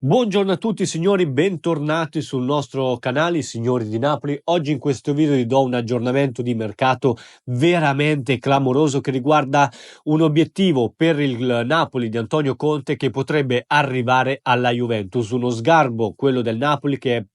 Buongiorno a tutti signori, bentornati sul nostro canale, signori di Napoli. Oggi in questo video vi do un aggiornamento di mercato veramente clamoroso che riguarda un obiettivo per il Napoli di Antonio Conte che potrebbe arrivare alla Juventus, uno sgarbo, quello del Napoli che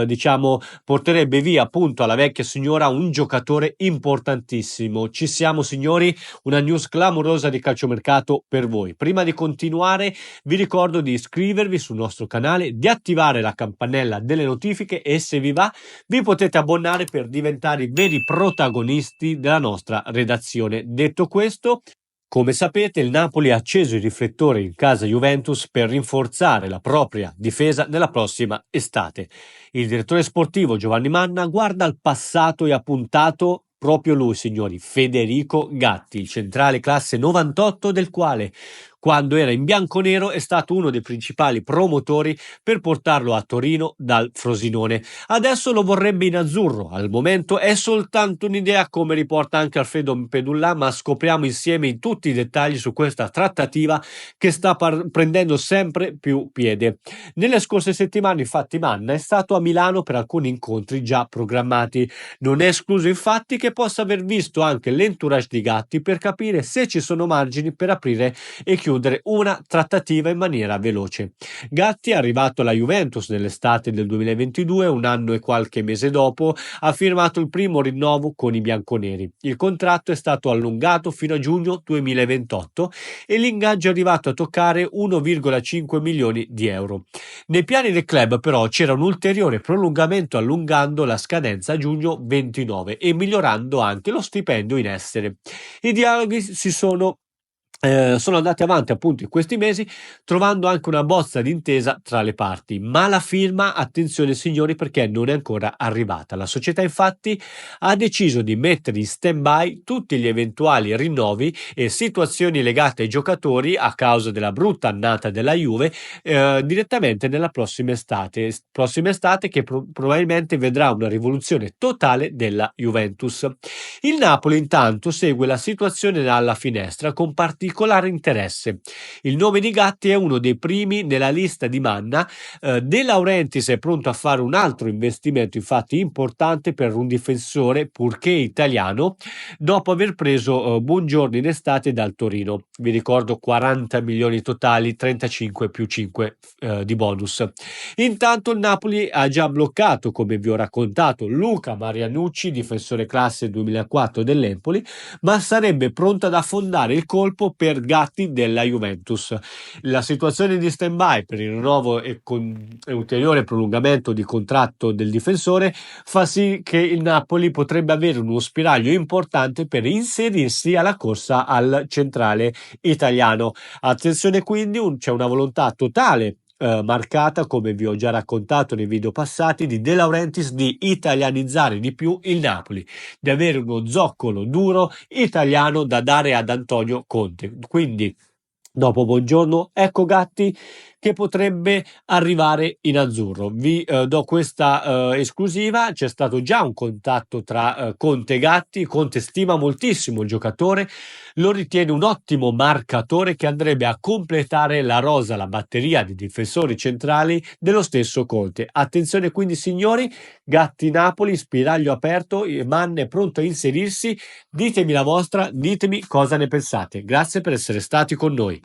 diciamo porterebbe via appunto alla vecchia signora un giocatore importantissimo. Ci siamo signori, una news clamorosa di calciomercato per voi. Prima di continuare vi ricordo di iscrivervi sul nostro canale, di attivare la campanella delle notifiche e se vi va vi potete abbonare per diventare i veri protagonisti della nostra redazione. Detto questo, come sapete, il Napoli ha acceso i riflettori in casa Juventus per rinforzare la propria difesa nella prossima estate. Il direttore sportivo Giovanni Manna guarda al passato e ha puntato proprio lui, signori, Federico Gatti, il centrale classe 98 del quale quando era in bianconero è stato uno dei principali promotori per portarlo a Torino dal Frosinone. Adesso lo vorrebbe in azzurro, al momento è soltanto un'idea come riporta anche Alfredo Pedullà, ma scopriamo insieme tutti i dettagli su questa trattativa che sta prendendo sempre più piede. Nelle scorse settimane infatti Manna è stato a Milano per alcuni incontri già programmati. Non è escluso infatti che possa aver visto anche l'entourage di Gatti per capire se ci sono margini per aprire e chiudere una trattativa in maniera veloce. Gatti è arrivato alla Juventus nell'estate del 2022, un anno e qualche mese dopo ha firmato il primo rinnovo con i bianconeri. Il contratto è stato allungato fino a giugno 2028 e l'ingaggio è arrivato a toccare 1,5 milioni di euro. Nei piani del club però c'era un ulteriore prolungamento allungando la scadenza a giugno 29 e migliorando anche lo stipendio in essere. I dialoghi sono andati avanti appunto in questi mesi, trovando anche una bozza d'intesa tra le parti, ma la firma, attenzione signori, perché non è ancora arrivata. La società infatti ha deciso di mettere in stand-by tutti gli eventuali rinnovi e situazioni legate ai giocatori a causa della brutta annata della Juve direttamente nella prossima estate che probabilmente vedrà una rivoluzione totale della Juventus. Il Napoli intanto segue la situazione dalla finestra con particolare interesse. Il nome di Gatti è uno dei primi nella lista di Manna. De Laurentiis è pronto a fare un altro investimento infatti importante per un difensore purché italiano dopo aver preso Buongiorno in estate dal Torino. Vi ricordo 40 milioni totali, 35 più 5 di bonus. Intanto il Napoli ha già bloccato, come vi ho raccontato, Luca Marianucci, difensore classe 2004 dell'Empoli, ma sarebbe pronto ad affondare il colpo per Gatti della Juventus. La situazione di stand-by per il rinnovo e ulteriore prolungamento di contratto del difensore fa sì che il Napoli potrebbe avere uno spiraglio importante per inserirsi alla corsa al centrale italiano. Attenzione quindi, c'è una volontà totale marcata, come vi ho già raccontato nei video passati, di De Laurentiis di italianizzare di più il Napoli, di avere uno zoccolo duro italiano da dare ad Antonio Conte. Quindi dopo Buongiorno, ecco Gatti che potrebbe arrivare in azzurro. Vi do questa esclusiva, c'è stato già un contatto tra Conte e Gatti, Conte stima moltissimo il giocatore, lo ritiene un ottimo marcatore che andrebbe a completare la rosa, la batteria di difensori centrali dello stesso Conte. Attenzione quindi signori, Gatti Napoli, spiraglio aperto, Mann è pronto a inserirsi, ditemi la vostra, ditemi cosa ne pensate. Grazie per essere stati con noi.